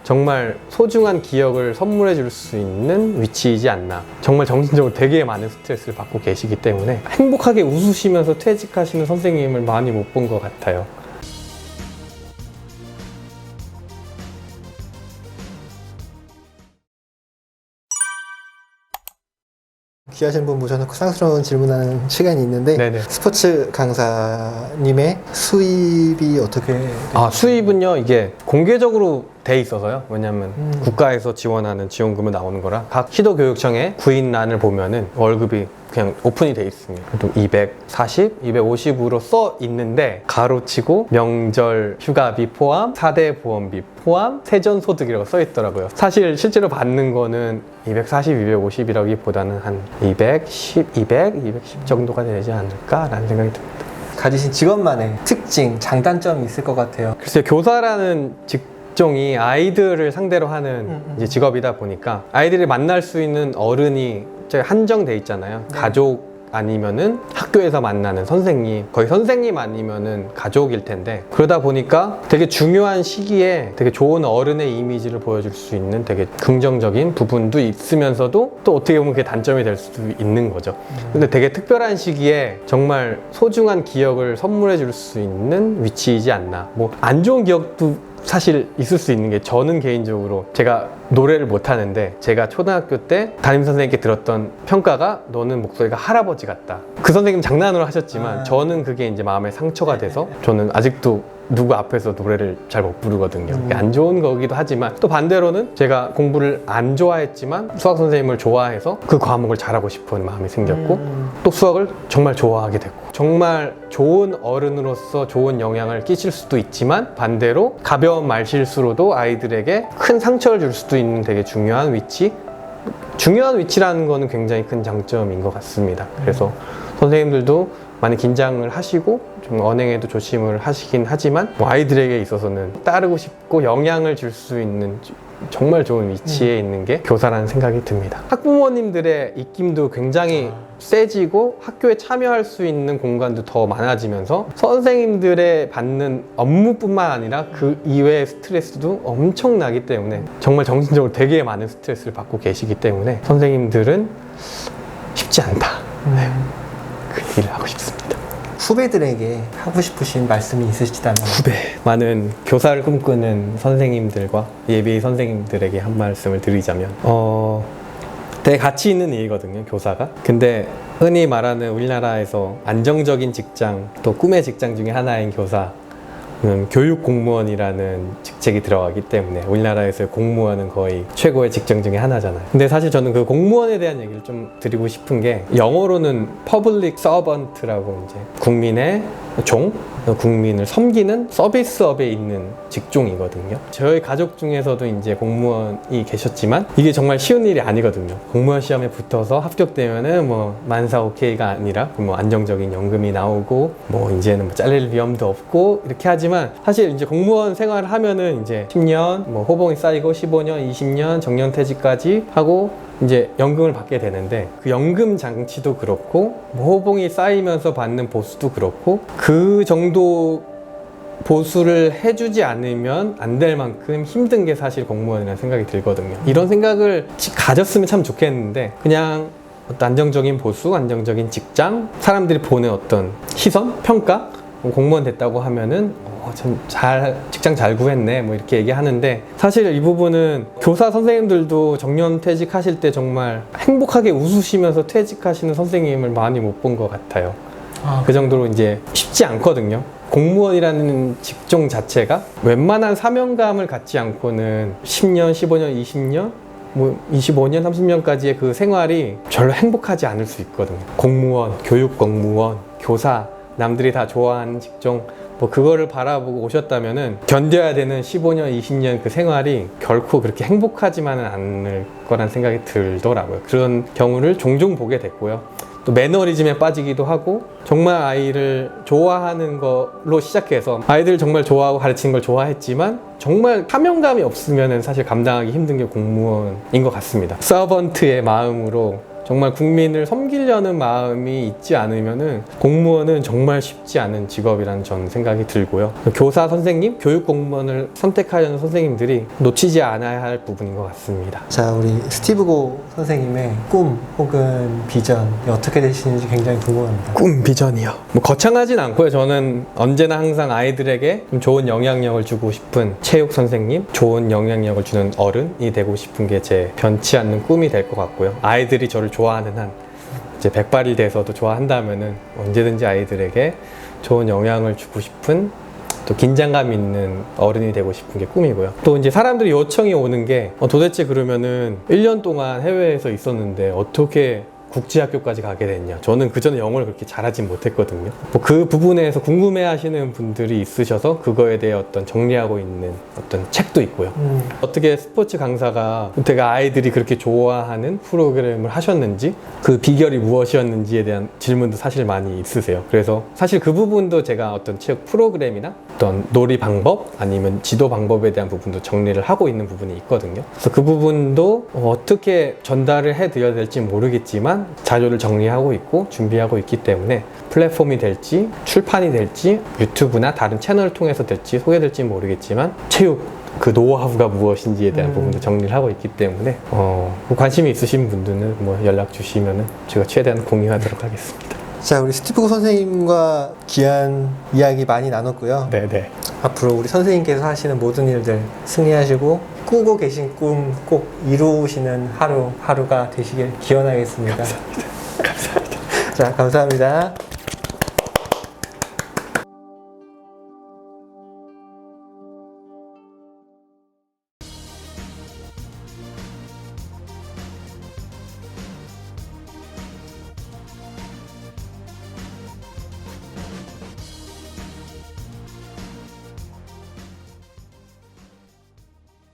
정말 소중한 기억을 선물해 줄 수 있는 위치이지 않나. 정말 정신적으로 되게 많은 스트레스를 받고 계시기 때문에 행복하게 웃으시면서 퇴직하시는 선생님을 많이 못 본 것 같아요. 귀하신 분 모셔놓고 쌍스러운 질문하는 시간이 있는데 네네. 스포츠 강사님의 수입이 어떻게 되나요? 수입은요, 이게 공개적으로 돼 있어서요. 왜냐면 국가에서 지원하는 지원금이 나오는 거라 각 시도교육청의 구인란을 보면은 월급이 그냥 오픈이 돼 있습니다. 또 240, 250으로 써 있는데 가로치고 명절 휴가비 포함, 4대 보험비 포함, 세전소득이라고 써 있더라고요. 사실 실제로 받는 거는 240, 250이라기보다는 한 210, 210 정도가 되지 않을까라는 생각이 듭니다. 가지신 직업만의 특징, 장단점이 있을 것 같아요. 글쎄요, 교사라는 직종이 아이들을 상대로 하는 이제 직업이다 보니까 아이들이 만날 수 있는 어른이 한정돼 있잖아요. 네. 가족 아니면은 학교에서 만나는 선생님, 거의 선생님 아니면은 가족일 텐데, 그러다 보니까 되게 중요한 시기에 되게 좋은 어른의 이미지를 보여줄 수 있는 되게 긍정적인 부분도 있으면서도 또 어떻게 보면 그게 단점이 될 수도 있는 거죠. 근데 되게 특별한 시기에 정말 소중한 기억을 선물해 줄 수 있는 위치이지 않나. 뭐 안 좋은 기억도 사실 있을 수 있는 게, 저는 개인적으로 제가 노래를 못하는데 제가 초등학교 때 담임선생님께 들었던 평가가 너는 목소리가 할아버지 같다. 그 선생님 장난으로 하셨지만 저는 그게 이제 마음에 상처가 돼서 저는 아직도 누구 앞에서 노래를 잘 못 부르거든요. 그게 안 좋은 거기도 하지만, 또 반대로는 제가 공부를 안 좋아했지만 수학 선생님을 좋아해서 그 과목을 잘하고 싶은 마음이 생겼고 또 수학을 정말 좋아하게 됐고, 정말 좋은 어른으로서 좋은 영향을 끼칠 수도 있지만 반대로 가벼운 말실수로도 아이들에게 큰 상처를 줄 수도 있는 되게 중요한 위치. 중요한 위치라는 거는 굉장히 큰 장점인 것 같습니다. 그래서 선생님들도 많이 긴장을 하시고 좀 언행에도 조심을 하시긴 하지만 뭐 아이들에게 있어서는 따르고 싶고 영향을 줄 수 있는 정말 좋은 위치에 있는 게 교사라는 생각이 듭니다. 학부모님들의 입김도 굉장히 세지고 학교에 참여할 수 있는 공간도 더 많아지면서 선생님들의 받는 업무뿐만 아니라 그 이외의 스트레스도 엄청나기 때문에 정말 정신적으로 되게 많은 스트레스를 받고 계시기 때문에 선생님들은 쉽지 않다. 네. 그 얘기를 하고 싶습니다. 후배들에게 하고 싶으신 말씀이 있으시다면? 후배, 많은 교사를 꿈꾸는 선생님들과 예비 선생님들에게 한 말씀을 드리자면 되게 가치 있는 일이거든요, 교사가. 근데 흔히 말하는 우리나라에서 안정적인 직장, 또 꿈의 직장 중에 하나인 교사, 교육 공무원이라는 직책이 들어가기 때문에 우리나라에서 공무원은 거의 최고의 직장 중에 하나잖아요. 근데 사실 저는 그 공무원에 대한 얘기를 좀 드리고 싶은 게, 영어로는 Public Servant라고 이제 국민의 종, 국민을 섬기는 서비스업에 있는 직종이거든요. 저희 가족 중에서도 이제 공무원이 계셨지만 이게 정말 쉬운 일이 아니거든요. 공무원 시험에 붙어서 합격되면은 뭐 만사오케이가 아니라 뭐 안정적인 연금이 나오고 뭐 이제는 뭐 잘릴 위험도 없고 이렇게 하지만, 사실 이제 공무원 생활을 하면은 이제 10년 뭐 호봉이 쌓이고 15년, 20년 정년퇴직까지 하고 이제 연금을 받게 되는데, 그 연금 장치도 그렇고 뭐 호봉이 쌓이면서 받는 보수도 그렇고 그 정도 보수를 해주지 않으면 안 될 만큼 힘든 게 사실 공무원이라는 생각이 들거든요. 이런 생각을 가졌으면 참 좋겠는데, 그냥 어떤 안정적인 보수, 안정적인 직장, 사람들이 보는 어떤 시선, 평가, 공무원 됐다고 하면은 참 직장 잘 구했네 뭐 이렇게 얘기하는데, 사실 이 부분은 교사 선생님들도 정년 퇴직하실 때 정말 행복하게 웃으시면서 퇴직하시는 선생님을 많이 못 본 것 같아요. 그 정도로 이제 쉽지 않거든요. 공무원이라는 직종 자체가 웬만한 사명감을 갖지 않고는 10년, 15년, 20년 뭐 25년, 30년까지의 그 생활이 별로 행복하지 않을 수 있거든요. 공무원, 교육 공무원, 교사, 남들이 다 좋아하는 직종, 뭐 그거를 바라보고 오셨다면은 견뎌야 되는 15년, 20년 그 생활이 결코 그렇게 행복하지만은 않을 거란 생각이 들더라고요. 그런 경우를 종종 보게 됐고요. 또 매너리즘에 빠지기도 하고, 정말 아이를 좋아하는 걸로 시작해서 아이들을 정말 좋아하고 가르치는 걸 좋아했지만 정말 사명감이 없으면은 사실 감당하기 힘든 게 공무원인 것 같습니다. 서번트의 마음으로 정말 국민을 섬기려는 마음이 있지 않으면은 공무원은 정말 쉽지 않은 직업이라는 전 생각이 들고요. 교사 선생님, 교육 공무원을 선택하려는 선생님들이 놓치지 않아야 할 부분인 것 같습니다. 자, 우리 스티브 고 선생님의 꿈 혹은 비전이 어떻게 되시는지 굉장히 궁금합니다. 꿈, 비전이요. 뭐 거창하진 않고요. 저는 언제나 항상 아이들에게 좀 좋은 영향력을 주고 싶은 체육 선생님, 좋은 영향력을 주는 어른이 되고 싶은 게 제 변치 않는 꿈이 될 것 같고요. 아이들이 저를 좋아하는 한 이제 100발이 돼서도 좋아한다면은 언제든지 아이들에게 좋은 영향을 주고 싶은 또 긴장감 있는 어른이 되고 싶은 게 꿈이고요. 또 이제 사람들이 요청이 오는 게 도대체 그러면은 1년 동안 해외에서 있었는데 어떻게 국제학교까지 가게 됐냐. 저는 그전에 영어를 그렇게 잘하진 못했거든요. 뭐 그 부분에서 궁금해 하시는 분들이 있으셔서 그거에 대해 어떤 정리하고 있는 어떤 책도 있고요. 어떻게 스포츠 강사가 되게 아이들이 그렇게 좋아하는 프로그램을 하셨는지, 그 비결이 무엇이었는지에 대한 질문도 사실 많이 있으세요. 그래서 사실 그 부분도 제가 어떤 체육 프로그램이나 어떤 놀이 방법 아니면 지도 방법에 대한 부분도 정리를 하고 있는 부분이 있거든요. 그래서 그 부분도 어떻게 전달을 해드려야 될지 모르겠지만 자료를 정리하고 있고 준비하고 있기 때문에 플랫폼이 될지 출판이 될지 유튜브나 다른 채널을 통해서 될지 소개될지 모르겠지만 체육 그 노하우가 무엇인지에 대한 부분도 정리를 하고 있기 때문에 관심이 있으신 분들은 뭐 연락 주시면은 제가 최대한 공유하도록 하겠습니다. 자, 우리 스티브 고 선생님과 귀한 이야기 많이 나눴고요. 네네. 앞으로 우리 선생님께서 하시는 모든 일들 승리하시고 꾸고 계신 꿈 꼭 이루시는 하루가 되시길 기원하겠습니다. 감사합니다. 감사합니다. 자, 감사합니다.